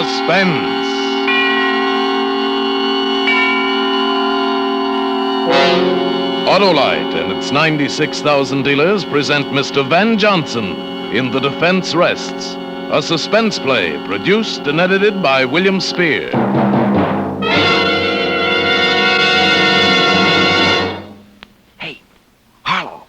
Suspense. Autolite and its 96,000 dealers present Mr. Van Johnson in The Defense Rests, a suspense play produced and edited by William Spear. Hey, Harlow,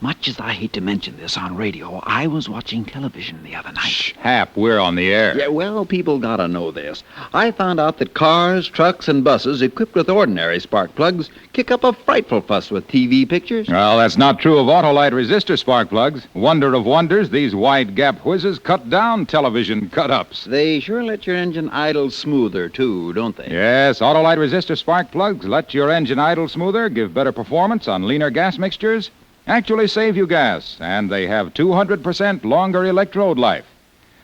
much as I hate to mention this on radio, I was watching television the other night. Shh, Hap, we're on the air. Yeah, well, people gotta know this. I found out that cars, trucks, and buses equipped with ordinary spark plugs kick up a frightful fuss with TV pictures. Well, that's not true of Autolite resistor spark plugs. Wonder of wonders, these wide-gap whizzes cut down television cut-ups. They sure let your engine idle smoother, too, don't they? Yes, Autolite resistor spark plugs let your engine idle smoother, give better performance on leaner gas mixtures, actually save you gas, and they have 200% longer electrode life.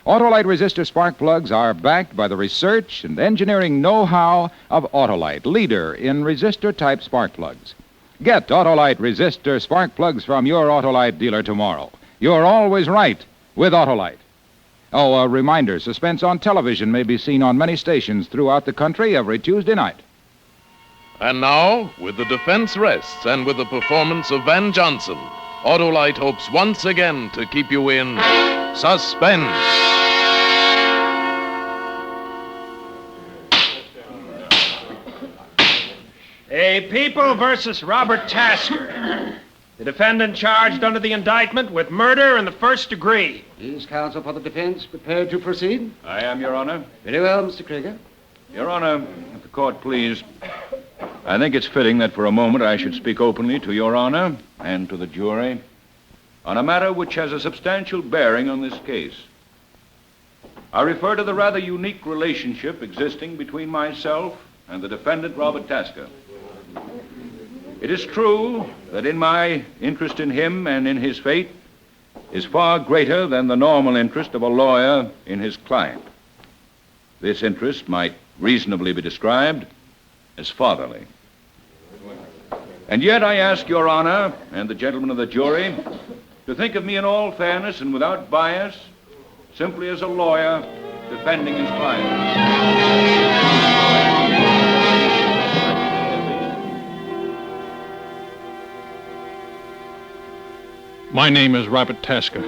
Autolite resistor spark plugs are backed by the research and engineering know-how of Autolite, leader in resistor-type spark plugs. Get Autolite resistor spark plugs from your Autolite dealer tomorrow. You're always right with Autolite. Oh, a reminder, Suspense on television may be seen on many stations throughout the country every Tuesday night. And now, with The Defense Rests and with the performance of Van Johnson, Autolite hopes once again to keep you in suspense. A People versus Robert Tasker. The defendant charged under the indictment with murder in the first degree. Is counsel for the defense prepared to proceed? I am, Your Honor. Very well, Mr. Krieger. Your Honor, if the court please, I think it's fitting that for a moment I should speak openly to Your Honor and to the jury on a matter which has a substantial bearing on this case. I refer to the rather unique relationship existing between myself and the defendant, Robert Tasker. It is true that in my interest in him and in his fate is far greater than the normal interest of a lawyer in his client. This interest might reasonably be described as fatherly. And yet I ask Your Honor and the gentlemen of the jury to think of me in all fairness and without bias, simply as a lawyer defending his client. My name is Robert Tasker.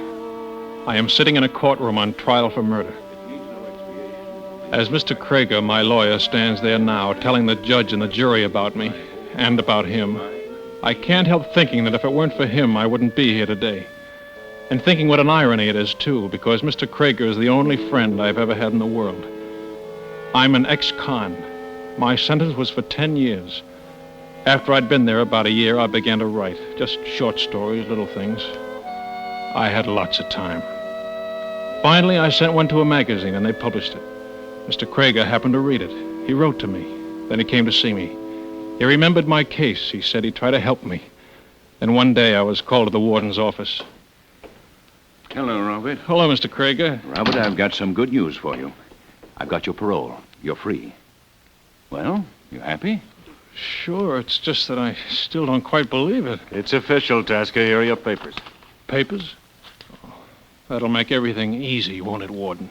I am sitting in a courtroom on trial for murder. As Mr. Krieger, my lawyer, stands there now telling the judge and the jury about me and about him, I can't help thinking that if it weren't for him, I wouldn't be here today. And thinking what an irony it is, too, because Mr. Krieger is the only friend I've ever had in the world. I'm an ex-con. My sentence was for 10 years. After I'd been there about a year, I began to write. Just short stories, little things. I had lots of time. Finally, I sent one to a magazine, and they published it. Mr. Krieger happened to read it. He wrote to me. Then he came to see me. He remembered my case. He said he'd try to help me. Then one day, I was called to the warden's office. Hello, Robert. Hello, Mr. Krieger. Robert, I've got some good news for you. I've got your parole. You're free. Well, you happy? Sure, it's just that I still don't quite believe it. It's official, Tasker. Here are your papers. Papers? Oh, that'll make everything easy, won't it, Warden?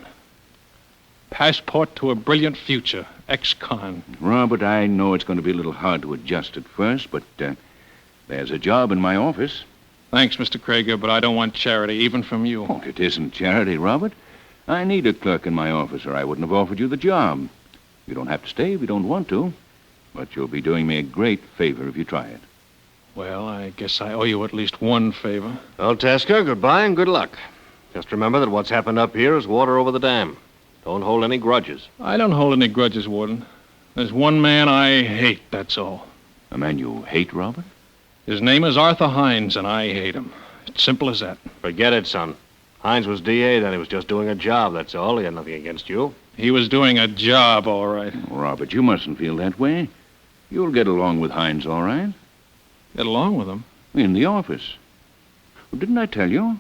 Passport to a brilliant future. Ex-con. Robert, I know it's going to be a little hard to adjust at first, but there's a job in my office. Thanks, Mr. Krieger, but I don't want charity, even from you. Oh, it isn't charity, Robert. I need a clerk in my office, or I wouldn't have offered you the job. You don't have to stay if you don't want to, but you'll be doing me a great favor if you try it. Well, I guess I owe you at least one favor. Well, Tasker, goodbye and good luck. Just remember that what's happened up here is water over the dam. Don't hold any grudges. I don't hold any grudges, Warden. There's one man I hate, that's all. A man you hate, Robert? His name is Arthur Hines, and I hate him. It's simple as that. Forget it, son. Hines was DA, then he was just doing a job, that's all. He had nothing against you. He was doing a job, all right. Robert, you mustn't feel that way. You'll get along with Hines, all right? Get along with him? In the office. Well, didn't I tell you?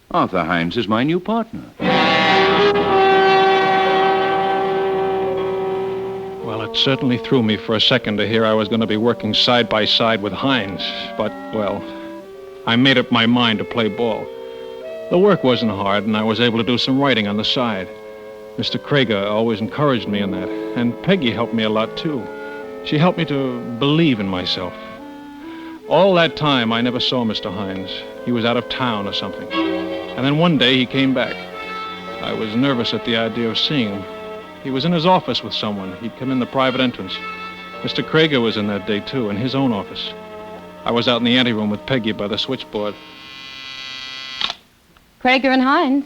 Arthur Hines is my new partner. Well, it certainly threw me for a second to hear I was going to be working side by side with Hines. But, well, I made up my mind to play ball. The work wasn't hard, and I was able to do some writing on the side. Mr. Krieger always encouraged me in that. And Peggy helped me a lot, too. She helped me to believe in myself. All that time, I never saw Mr. Hines. He was out of town or something. And then one day, he came back. I was nervous at the idea of seeing him. He was in his office with someone. He'd come in the private entrance. Mr. Krieger was in that day, too, in his own office. I was out in the anteroom with Peggy by the switchboard. Krieger and Hines.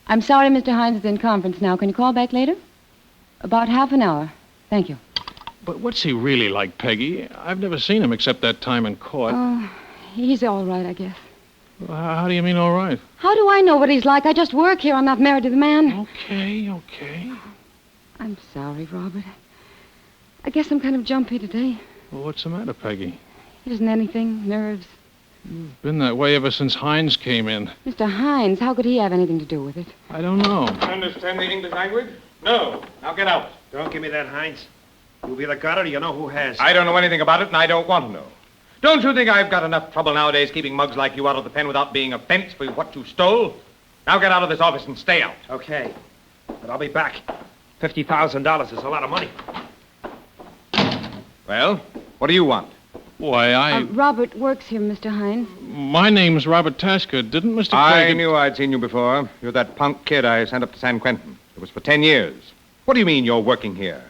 I'm sorry Mr. Hines is in conference now. Can you call back later? About half an hour. Thank you. But what's he really like, Peggy? I've never seen him except that time in court. Oh, he's all right, I guess. How do you mean, all right? How do I know what he's like? I just work here. I'm not married to the man. Okay. I'm sorry, Robert. I guess I'm kind of jumpy today. Well, what's the matter, Peggy? Isn't anything. Nerves. You've been that way ever since Hines came in. Mr. Hines, how could he have anything to do with it? I don't know. Understand the English language? No. Now get out. Don't give me that, Hines. You've either got it or you know who has. I don't know anything about it, and I don't want to know. Don't you think I've got enough trouble nowadays keeping mugs like you out of the pen without being a fence for what you stole? Now get out of this office and stay out. Okay. But I'll be back. $50,000 is a lot of money. Well, what do you want? Why, Robert works here, Mr. Hines. My name's Robert Tasker. Didn't Mr. I Krieger... knew I'd seen you before. You're that punk kid I sent up to San Quentin. It was for 10 years. What do you mean you're working here?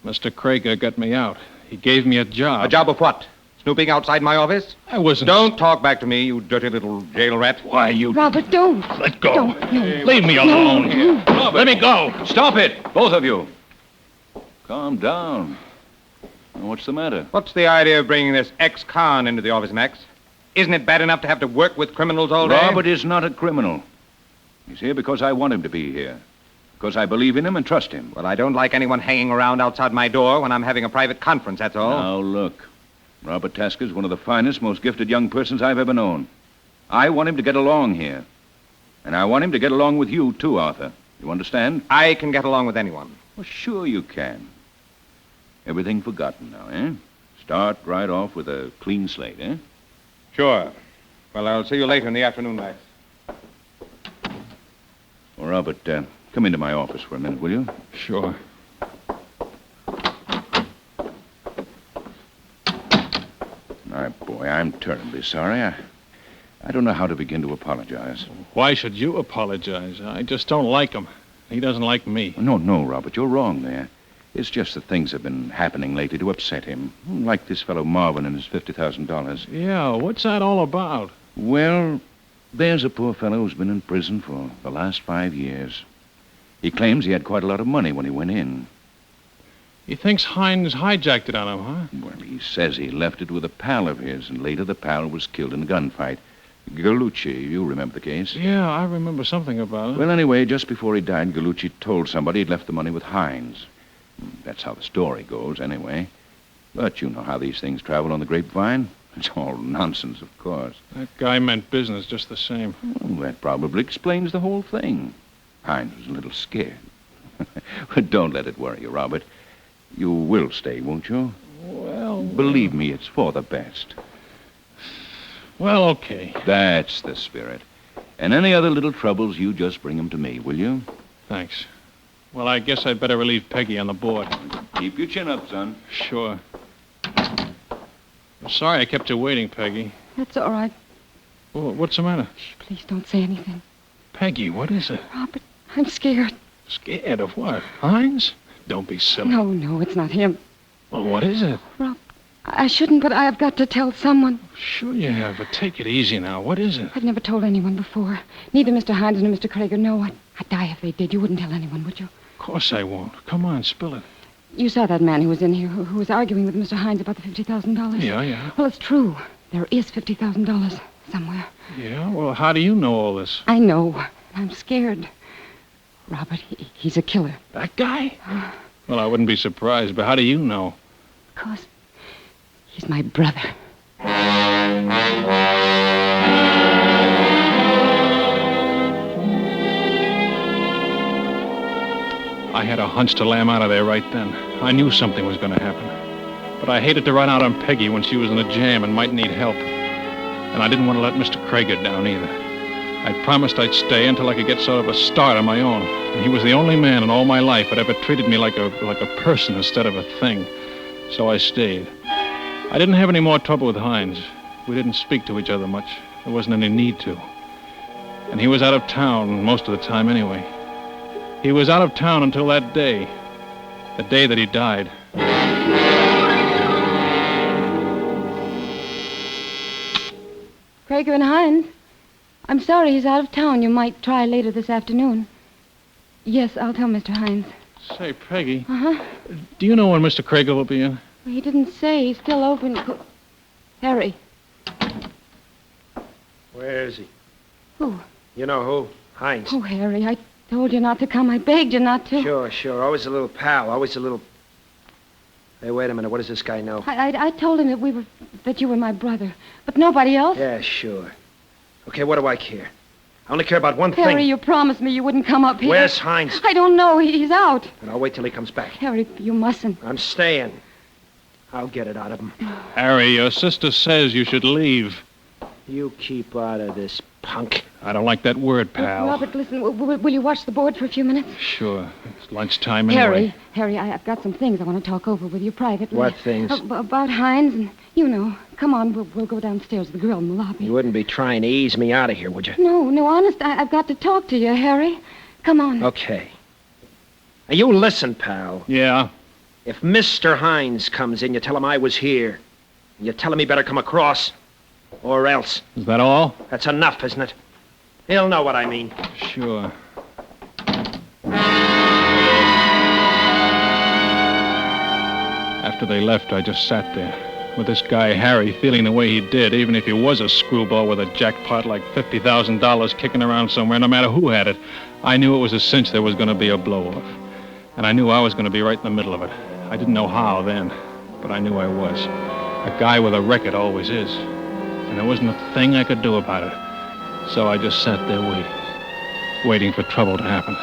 Mr. Krieger got me out. He gave me a job. A job of what? Snooping outside my office? I wasn't... Don't talk back to me, you dirty little jail rat. Why, you... Robert, don't. Let go. Don't. No. Leave me alone. No. Robert, Let me go. Stop it, both of you. Calm down. What's the matter? What's the idea of bringing this ex-con into the office, Max? Isn't it bad enough to have to work with criminals all day? Robert is not a criminal. He's here because I want him to be here. Because I believe in him and trust him. Well, I don't like anyone hanging around outside my door when I'm having a private conference, that's all. Now, look. Robert Tasker's one of the finest, most gifted young persons I've ever known. I want him to get along here. And I want him to get along with you, too, Arthur. You understand? I can get along with anyone. Well, sure you can. Everything forgotten now, eh? Start right off with a clean slate, eh? Sure. Well, I'll see you later in the afternoon, Max. Well, Robert, come into my office for a minute, will you? Sure. My boy, I'm terribly sorry. I don't know how to begin to apologize. Why should you apologize? I just don't like him. He doesn't like me. No, Robert, you're wrong there. It's just that things have been happening lately to upset him. Like this fellow Marvin and his $50,000. Yeah, what's that all about? Well, there's a poor fellow who's been in prison for the last 5 years. He claims he had quite a lot of money when he went in. He thinks Hines hijacked it on him, huh? Well, he says he left it with a pal of his, and later the pal was killed in a gunfight. Gallucci, you remember the case? Yeah, I remember something about it. Well, anyway, just before he died, Gallucci told somebody he'd left the money with Hines. That's how the story goes, anyway. But you know how these things travel on the grapevine. It's all nonsense, of course. That guy meant business just the same. Well, that probably explains the whole thing. Hines was a little scared. But don't let it worry you, Robert. You will stay, won't you? Well... Believe me, it's for the best. Well, okay. That's the spirit. And any other little troubles, you just bring them to me, will you? Thanks. Well, I guess I'd better relieve Peggy on the board. Keep your chin up, son. Sure. I'm sorry I kept you waiting, Peggy. That's all right. Well, what's the matter? Shh, please don't say anything. Peggy, what is it? Robert, I'm scared. Scared of what? Hines? Don't be silly. No, it's not him. Well, what is it? Rob, I shouldn't, but I've got to tell someone. Sure you have, but take it easy now. What is it? I've never told anyone before. Neither Mr. Hines nor Mr. Krieger know. I'd die if they did. You wouldn't tell anyone, would you? Of course I won't. Come on, spill it. You saw that man who was in here, who was arguing with Mr. Hines about the $50,000. Yeah. Well, it's true. There is $50,000 somewhere. Yeah? Well, how do you know all this? I know. I'm scared. Robert, he's a killer. That guy? Well, I wouldn't be surprised, but how do you know? Because he's my brother. I had a hunch to lam out of there right then. I knew something was going to happen. But I hated to run out on Peggy when she was in a jam and might need help. And I didn't want to let Mr. Krieger down either. I'd promised I'd stay until I could get sort of a start on my own. And he was the only man in all my life that ever treated me like a person instead of a thing. So I stayed. I didn't have any more trouble with Hines. We didn't speak to each other much. There wasn't any need to. And he was out of town most of the time anyway. He was out of town until that day. The day that he died. Krager and Hines, I'm sorry he's out of town. You might try later this afternoon. Yes, I'll tell Mr. Hines. Say, Peggy. Uh-huh. Do you know when Mr. Krager will be in? Well, he didn't say. He's still open. Harry. Where is he? Who? You know who? Hines. Oh, Harry, I told you not to come. I begged you not to. Sure. Always a little pal. Always a little... Hey, wait a minute. What does this guy know? I told him that you were my brother. But nobody else? Yeah, sure. Okay, what do I care? I only care about one thing. Harry, you promised me you wouldn't come up here. Where's Hines? I don't know. He's out. And I'll wait till he comes back. Harry, you mustn't. I'm staying. I'll get it out of him. Harry, your sister says you should leave. You keep out of this, punk. I don't like that word, pal. Robert, listen, will you watch the board for a few minutes? Sure. It's lunchtime anyway. Harry, I've got some things I want to talk over with you privately. What things? About Hines and, you know. Come on, we'll go downstairs with the girl in the lobby. You wouldn't be trying to ease me out of here, would you? No, honest, I've got to talk to you, Harry. Come on. Okay. Now, you listen, pal. Yeah? If Mr. Hines comes in, you tell him I was here. And you tell him he better come across. Or else. Is that all? That's enough, isn't it? He'll know what I mean. Sure. After they left, I just sat there. With this guy, Harry, feeling the way he did, even if he was a screwball with a jackpot like $50,000 kicking around somewhere, no matter who had it, I knew it was a cinch there was going to be a blow-off. And I knew I was going to be right in the middle of it. I didn't know how then, but I knew I was. A guy with a record always is. And there wasn't a thing I could do about it. So I just sat there waiting for trouble to happen.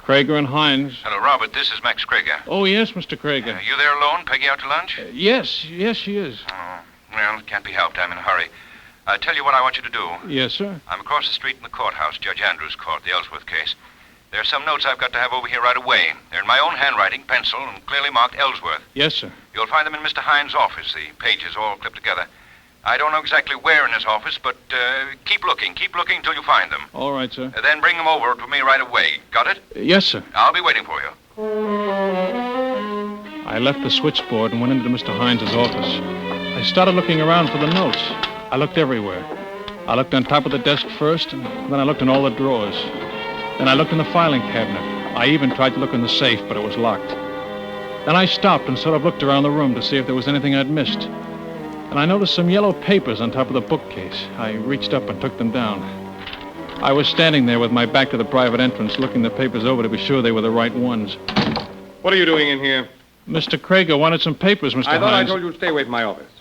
Krager and Hines. Hello, Robert. This is Max Krager. Oh, yes, Mr. Krager. You there alone? Peggy out to lunch? Yes, she is. Oh, well, it can't be helped. I'm in a hurry. I'll tell you what I want you to do. Yes, sir. I'm across the street in the courthouse, Judge Andrews' court, the Ellsworth case. There are some notes I've got to have over here right away. They're in my own handwriting, pencil, and clearly marked Ellsworth. Yes, sir. You'll find them in Mr. Hines' office, the pages all clipped together. I don't know exactly where in his office, but keep looking until you find them. All right, sir. Then bring them over to me right away. Got it? Yes, sir. I'll be waiting for you. I left the switchboard and went into Mr. Hines' office. I started looking around for the notes. I looked everywhere. I looked on top of the desk first, and then I looked in all the drawers. Then I looked in the filing cabinet. I even tried to look in the safe, but it was locked. Then I stopped and sort of looked around the room to see if there was anything I'd missed. And I noticed some yellow papers on top of the bookcase. I reached up and took them down. I was standing there with my back to the private entrance, looking the papers over to be sure they were the right ones. What are you doing in here? Mr. Krager wanted some papers, Mr. Hines. I thought I told you to stay away from my office.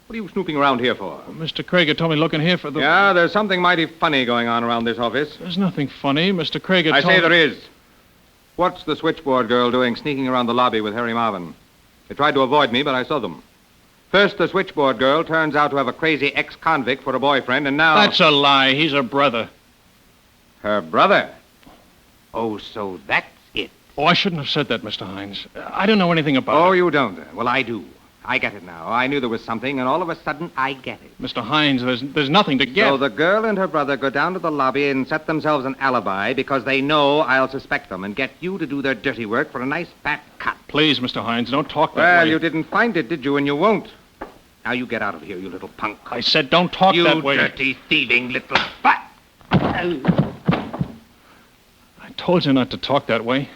What are you snooping around here for? Mr. Krager told me to look in here for the... Yeah, there's something mighty funny going on around this office. There's nothing funny. Mr. Krager I told... say there is. What's the switchboard girl doing sneaking around the lobby with Harry Marvin? They tried to avoid me, but I saw them. First, the switchboard girl turns out to have a crazy ex-convict for a boyfriend, and now... That's a lie. He's a brother. Her brother? Oh, so that's it. Oh, I shouldn't have said that, Mr. Hines. I don't know anything about it. Oh, you don't? Well, I do. I get it now. I knew there was something, and all of a sudden, I get it. Mr. Hines, there's nothing to get. So the girl and her brother go down to the lobby and set themselves an alibi because they know I'll suspect them and get you to do their dirty work for a nice fat cut. Please, Mr. Hines, don't talk that way. Well, you didn't find it, did you? And you won't. Now you get out of here, you little punk. I said don't talk that way. You dirty, thieving little butt. I told you not to talk that way.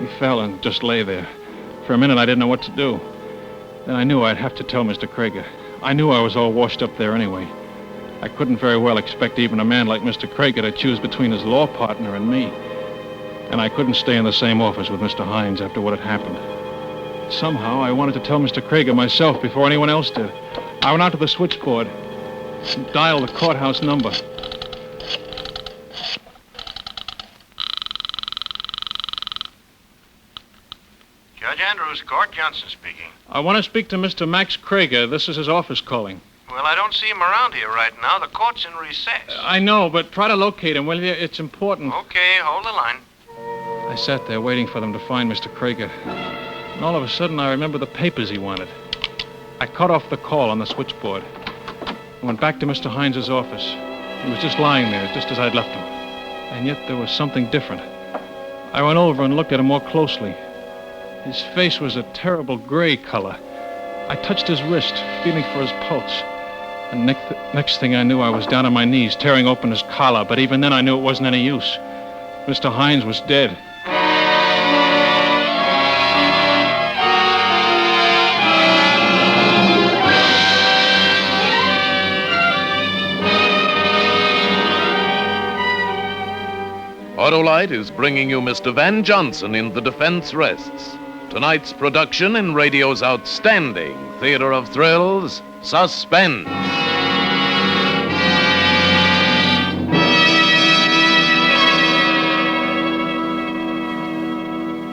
He fell and just lay there. For a minute, I didn't know what to do. Then I knew I'd have to tell Mr. Krager. I knew I was all washed up there anyway. I couldn't very well expect even a man like Mr. Krager to choose between his law partner and me. And I couldn't stay in the same office with Mr. Hines after what had happened. Somehow, I wanted to tell Mr. Krager myself before anyone else did. I went out to the switchboard and dialed the courthouse number. Bruce Court. Johnson speaking. I want to speak to Mr. Max Krieger. This is his office calling. Well, I don't see him around here right now. The court's in recess. I know, but try to locate him, will you? It's important. Okay, hold the line. I sat there waiting for them to find Mr. Krieger. And all of a sudden, I remember the papers he wanted. I cut off the call on the switchboard. I went back to Mr. Hines's office. He was just lying there, just as I'd left him. And yet there was something different. I went over and looked at him more closely. His face was a terrible gray color. I touched his wrist, feeling for his pulse. And next thing I knew, I was down on my knees, tearing open his collar. But even then, I knew it wasn't any use. Mr. Hines was dead. Autolite is bringing you Mr. Van Johnson in The Defense Rests. Tonight's production in radio's outstanding theater of thrills, Suspense.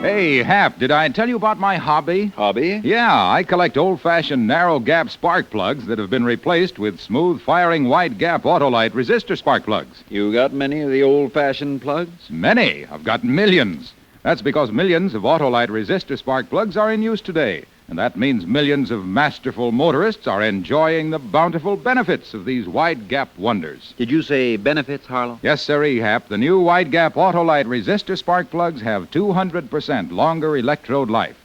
Hey, Hap, did I tell you about my hobby? Hobby? Yeah, I collect old-fashioned narrow-gap spark plugs that have been replaced with smooth-firing wide-gap Autolite resistor spark plugs. You got many of the old-fashioned plugs? Many. I've got millions. That's because millions of Autolite resistor spark plugs are in use today. And that means millions of masterful motorists are enjoying the bountiful benefits of these wide-gap wonders. Did you say benefits, Harlow? Yes, sir, Hap. The new wide-gap Autolite resistor spark plugs have 200% longer electrode life.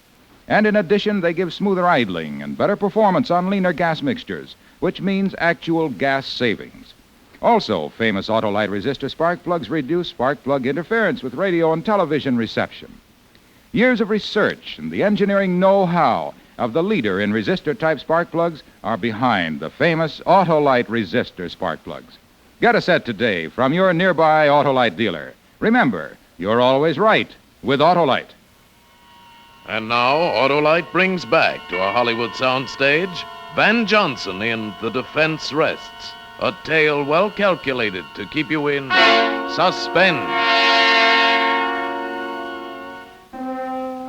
And in addition, they give smoother idling and better performance on leaner gas mixtures, which means actual gas savings. Also, famous Autolite resistor spark plugs reduce spark plug interference with radio and television reception. Years of research and the engineering know-how of the leader in resistor-type spark plugs are behind the famous Autolite resistor spark plugs. Get a set today from your nearby Autolite dealer. Remember, you're always right with Autolite. And now, Autolite brings back to a Hollywood soundstage Van Johnson in The Defense Rests, a tale well calculated to keep you in suspense.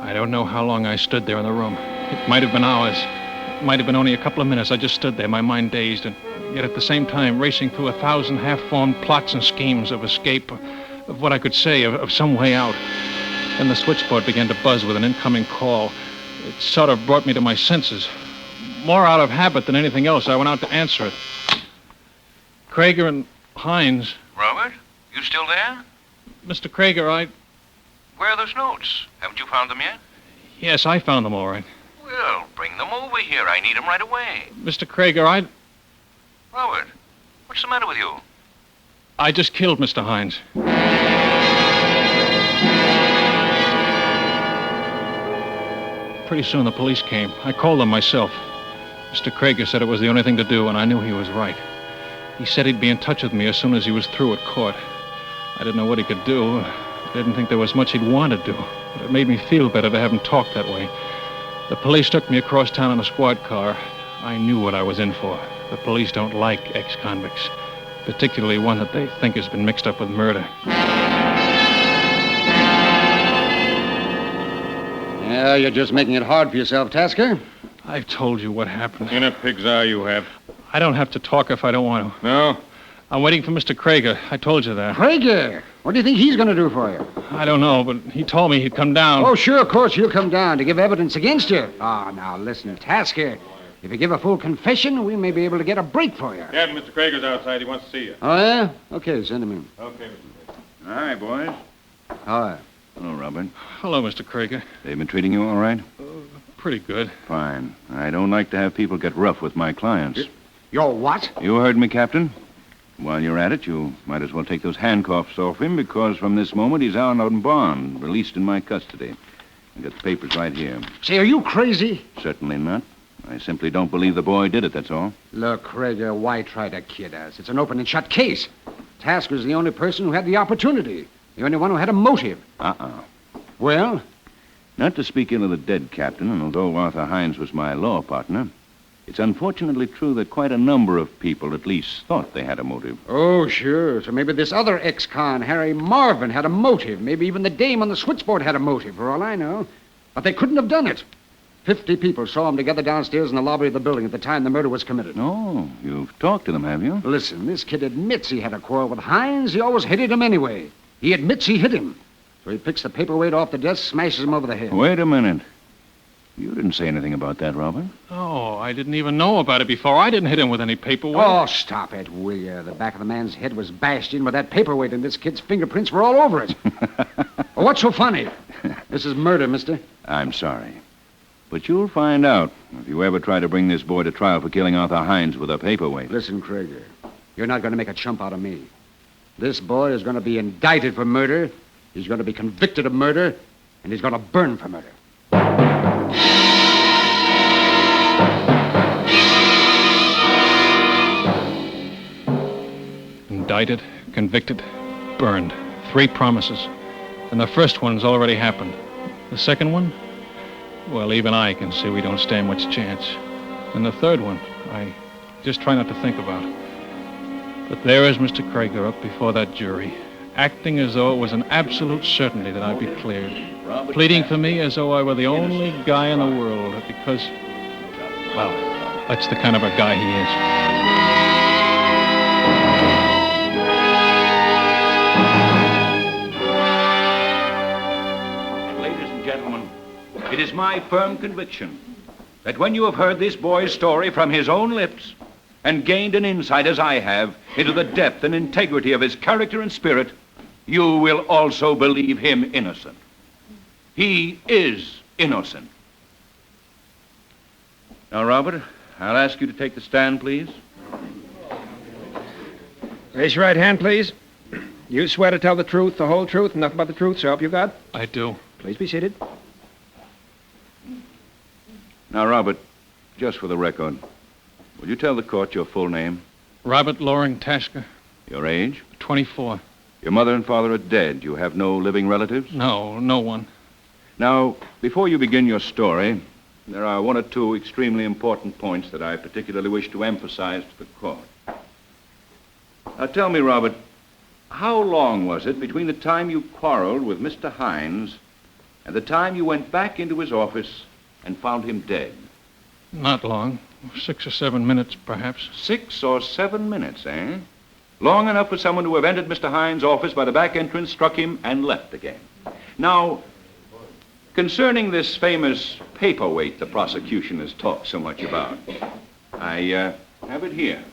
I don't know how long I stood there in the room. It might have been hours. It might have been only a couple of minutes. I just stood there, my mind dazed, and yet at the same time racing through 1,000 half-formed plots and schemes of escape, of what I could say, of some way out. Then the switchboard began to buzz with an incoming call. It sort of brought me to my senses. More out of habit than anything else, I went out to answer it. Krieger and Hines. Robert, you still there? Mr. Krieger, Where are those notes? Haven't you found them yet? Yes, I found them all right. Well, bring them over here. I need them right away. Mr. Krieger, Robert, what's the matter with you? I just killed Mr. Hines. Pretty soon the police came. I called them myself. Mr. Krieger said it was the only thing to do, and I knew he was right. He said he'd be in touch with me as soon as he was through at court. I didn't know what he could do. I didn't think there was much he'd want to do, but it made me feel better to have him talk that way. The police took me across town in a squad car. I knew what I was in for. The police don't like ex-convicts, particularly one that they think has been mixed up with murder. Yeah, you're just making it hard for yourself, Tasker. I've told you what happened. In a pig's eye you have. I don't have to talk if I don't want to. No? I'm waiting for Mr. Krieger. I told you that. Krieger? What do you think he's going to do for you? I don't know, but he told me he'd come down. Oh, sure, of course, he'll come down to give evidence against you. Ah, now, listen, Tasker. If you give a full confession, we may be able to get a break for you. Captain, Mr. Krieger's outside. He wants to see you. Oh, yeah? Okay, send him in. Okay, Mr. Krieger. Hi, boys. Hi. Hello, Robert. Hello, Mr. Krieger. They've been treating you all right? Pretty good. Fine. I don't like to have people get rough with my clients. You're what? You heard me, Captain. While you're at it, you might as well take those handcuffs off him, because from this moment he's out on bond, released in my custody. I've got the papers right here. Say, are you crazy? Certainly not. I simply don't believe the boy did it, that's all. Look, Krieger, why try to kid us? It's an open and shut case. Tasker's the only person who had the opportunity. The only one who had a motive. Well? Not to speak ill of the dead, Captain, and although Arthur Hines was my law partner, it's unfortunately true that quite a number of people at least thought they had a motive. Oh, sure. So maybe this other ex-con, Harry Marvin, had a motive. Maybe even the dame on the switchboard had a motive, for all I know. But they couldn't have done it. 50 people saw them together downstairs in the lobby of the building at the time the murder was committed. Oh, you've talked to them, have you? Listen, this kid admits he had a quarrel with Hines. He always hated him anyway. He admits he hit him. So he picks the paperweight off the desk, smashes him over the head. Wait a minute. You didn't say anything about that, Robert. Oh, I didn't even know about it before. I didn't hit him with any paperweight. Oh, stop it, will you? The back of the man's head was bashed in with that paperweight, and this kid's fingerprints were all over it. Well, what's so funny? This is murder, mister. I'm sorry. But you'll find out if you ever try to bring this boy to trial for killing Arthur Hines with a paperweight. Listen, Krieger, you're not going to make a chump out of me. This boy is going to be indicted for murder, he's going to be convicted of murder, and he's going to burn for murder. Indicted, convicted, burned. 3 promises. And the first one's already happened. The second one? Well, even I can see we don't stand much chance. And the third one, I just try not to think about. But there is Mr. Krieger up before that jury, acting as though it was an absolute certainty that I'd be cleared. Pleading for me as though I were the only guy in the world because, well, that's the kind of a guy he is. It is my firm conviction that when you have heard this boy's story from his own lips and gained an insight, as I have, into the depth and integrity of his character and spirit, you will also believe him innocent. He is innocent. Now, Robert, I'll ask you to take the stand, please. Raise your right hand, please. You swear to tell the truth, the whole truth, and nothing but the truth, so help you God? I do. Please be seated. Now, Robert, just for the record, will you tell the court your full name? Robert Loring Tasker. Your age? 24. Your mother and father are dead. You have no living relatives? No, no one. Now, before you begin your story, there are 1 or 2 extremely important points that I particularly wish to emphasize to the court. Now, tell me, Robert, how long was it between the time you quarreled with Mr. Hines and the time you went back into his office and found him dead? Not long. 6 or 7 minutes, perhaps. 6 or 7 minutes, eh? Long enough for someone to have entered Mr. Hines' office by the back entrance, struck him, and left again. Now, concerning this famous paperweight the prosecution has talked so much about, I have it here.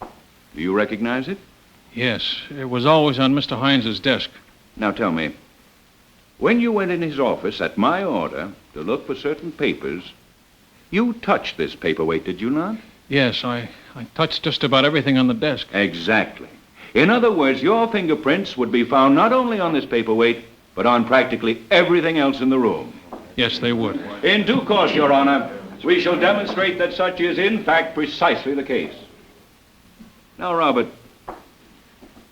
Do you recognize it? Yes, it was always on Mr. Hines's desk. Now tell me, when you went in his office at my order to look for certain papers, you touched this paperweight, did you not? Yes, I touched just about everything on the desk. Exactly. In other words, your fingerprints would be found not only on this paperweight, but on practically everything else in the room. Yes, they would. In due course, Your Honor, we shall demonstrate that such is, in fact, precisely the case. Now, Robert,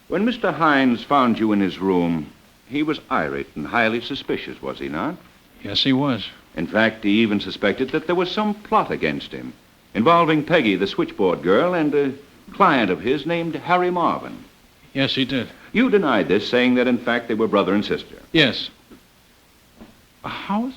when Mr. Hines found you in his room, he was irate and highly suspicious, was he not? Yes, he was. In fact, he even suspected that there was some plot against him, involving Peggy, the switchboard girl, and a client of his named Harry Marvin. Yes, he did. You denied this, saying that, in fact, they were brother and sister. Yes. How is...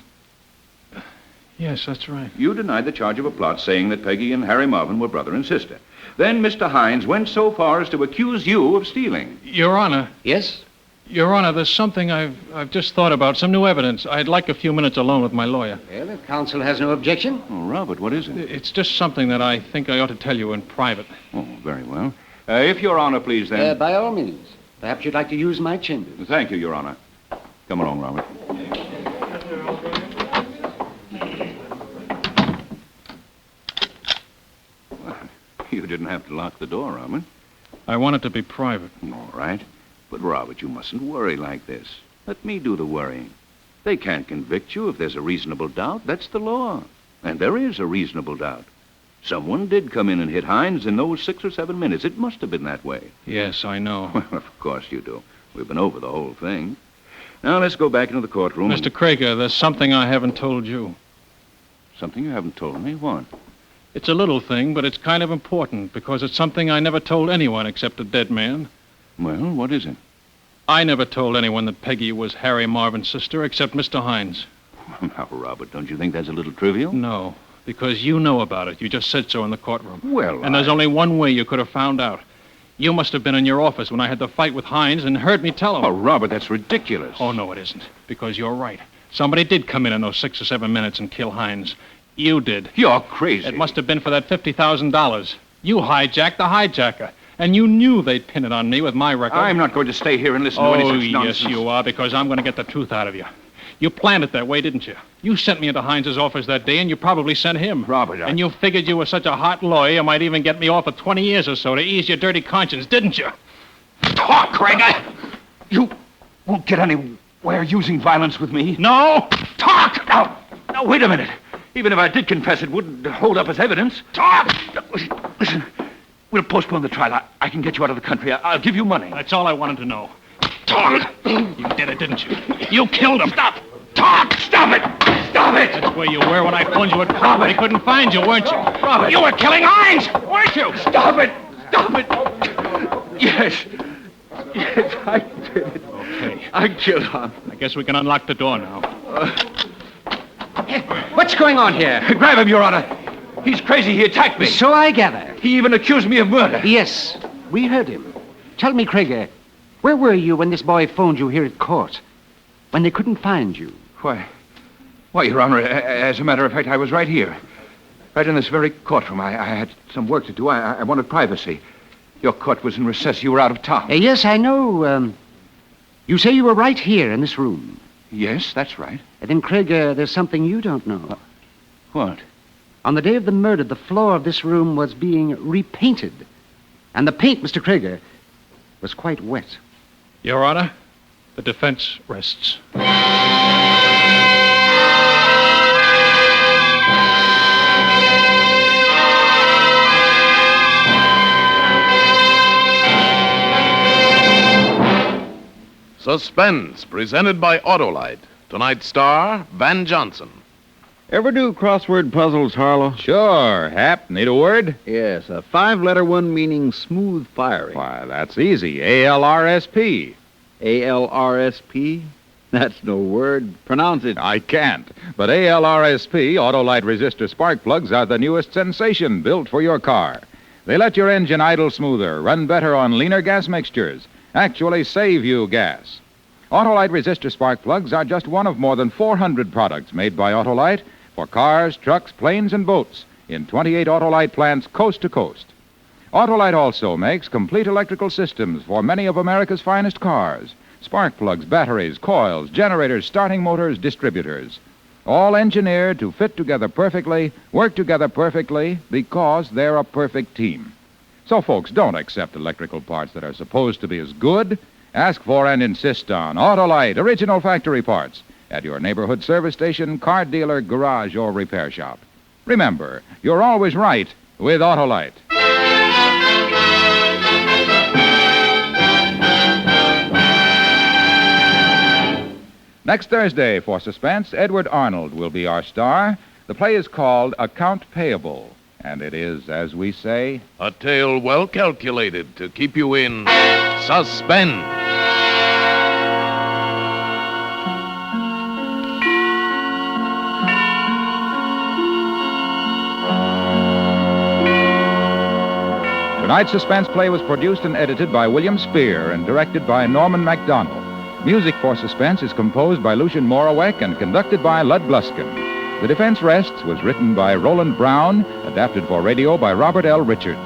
Yes, that's right. You denied the charge of a plot, saying that Peggy and Harry Marvin were brother and sister. Then Mr. Hines went so far as to accuse you of stealing. Your Honor. Yes? Your Honor, there's something I've just thought about, some new evidence. I'd like a few minutes alone with my lawyer. Well, if counsel has no objection. Oh, Robert, what is it? It's just something that I think I ought to tell you in private. Oh, very well. If Your Honor, please, then... By all means. Perhaps you'd like to use my chambers. Thank you, Your Honor. Come along, Robert. Well, you didn't have to lock the door, Robert. I want it to be private. All right. But, Robert, you mustn't worry like this. Let me do the worrying. They can't convict you if there's a reasonable doubt. That's the law. And there is a reasonable doubt. Someone did come in and hit Hines in those 6 or 7 minutes. It must have been that way. Yes, I know. Well, of course you do. We've been over the whole thing. Now, let's go back into the courtroom. Mr. Krieger, there's something I haven't told you. Something you haven't told me? What? It's a little thing, but it's kind of important because it's something I never told anyone except a dead man. Well, what is it? I never told anyone that Peggy was Harry Marvin's sister except Mr. Hines. Now, Robert, don't you think that's a little trivial? No, because you know about it. You just said so in the courtroom. Well, And there's only one way you could have found out. You must have been in your office when I had the fight with Hines and heard me tell him. Oh, Robert, that's ridiculous. Oh, no, it isn't. Because you're right. Somebody did come in those 6 or 7 minutes and kill Hines. You did. You're crazy. It must have been for that $50,000. You hijacked the hijacker. And you knew they'd pin it on me with my record. I'm not going to stay here and listen to any such nonsense. Yes, you are, because I'm going to get the truth out of you. You planned it that way, didn't you? You sent me into Hines's office that day, and you probably sent him. Robert, And you figured you were such a hot lawyer, you might even get me off for 20 years or so to ease your dirty conscience, didn't you? Talk, Craig. You won't get anywhere using violence with me. No! Talk! Now, wait a minute. Even if I did confess, it wouldn't hold up as evidence. Talk! Listen, we'll postpone the trial. I can get you out of the country. I'll give you money. That's all I wanted to know. Talk! You did it, didn't you? You killed him. Stop! Talk! Stop it! Stop it! That's where you were when I phoned you at court. They couldn't find you, weren't you? Robert! You were killing Hines, weren't you? Stop it! Stop it! Yes. Yes, I did it. Okay. I killed him. I guess we can unlock the door now. What's going on here? Grab him, Your Honor. He's crazy. He attacked me. So I gather. He even accused me of murder. Yes, we heard him. Tell me, Krieger, where were you when this boy phoned you here at court? When they couldn't find you? Why, Your Honor, as a matter of fact, I was right here. Right in this very courtroom. I had some work to do. I wanted privacy. Your court was in recess. You were out of town. Yes, I know. You say you were right here in this room. Yes, that's right. Then, Krieger, there's something you don't know. What? On the day of the murder, the floor of this room was being repainted. And the paint, Mr. Krieger, was quite wet. Your Honor, the defense rests. Suspense, presented by Autolite. Tonight's star, Van Johnson. Ever do crossword puzzles, Harlow? Sure. Hap, need a word? Yes, a 5-letter one meaning smooth firing. Why, that's easy. ALRSP. ALRSP? That's no word. Pronounce it. I can't. But ALRSP, Autolite resistor spark plugs, are the newest sensation built for your car. They let your engine idle smoother, run better on leaner gas mixtures, actually save you gas. Autolite resistor spark plugs are just one of more than 400 products made by Autolite for cars, trucks, planes, and boats in 28 Autolite plants coast to coast. Autolite also makes complete electrical systems for many of America's finest cars. Spark plugs, batteries, coils, generators, starting motors, distributors. All engineered to fit together perfectly, work together perfectly, because they're a perfect team. So, folks, don't accept electrical parts that are supposed to be as good. Ask for and insist on Autolite original factory parts at your neighborhood service station, car dealer, garage, or repair shop. Remember, you're always right with Autolite. Next Thursday for Suspense, Edward Arnold will be our star. The play is called Account Payable, and it is, as we say, A tale well calculated to keep you in suspense. Tonight's Suspense play was produced and edited by William Spear and directed by Norman MacDonald. Music for Suspense is composed by Lucien Morawek and conducted by Lud Gluskin. The Defense Rests was written by Roland Brown, adapted for radio by Robert L. Richards.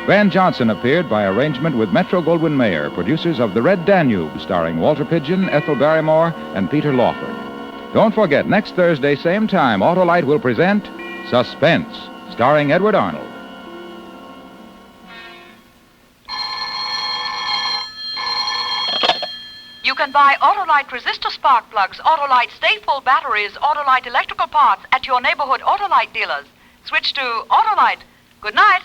Van Johnson appeared by arrangement with Metro-Goldwyn-Mayer, producers of The Red Danube, starring Walter Pidgeon, Ethel Barrymore, and Peter Lawford. Don't forget, next Thursday, same time, Autolite will present Suspense, starring Edward Arnold. You can buy Autolite resistor spark plugs, Autolite stay-full batteries, Autolite electrical parts at your neighborhood Autolite dealers. Switch to Autolite. Good night.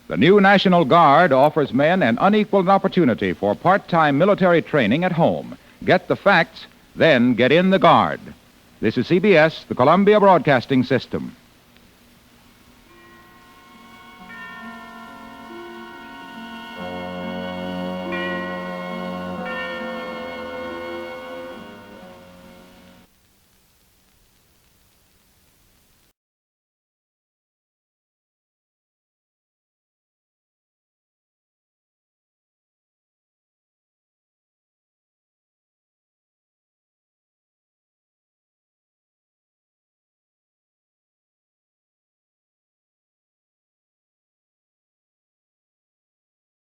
The new National Guard offers men an unequaled opportunity for part-time military training at home. Get the facts, then get in the Guard. This is CBS, the Columbia Broadcasting System.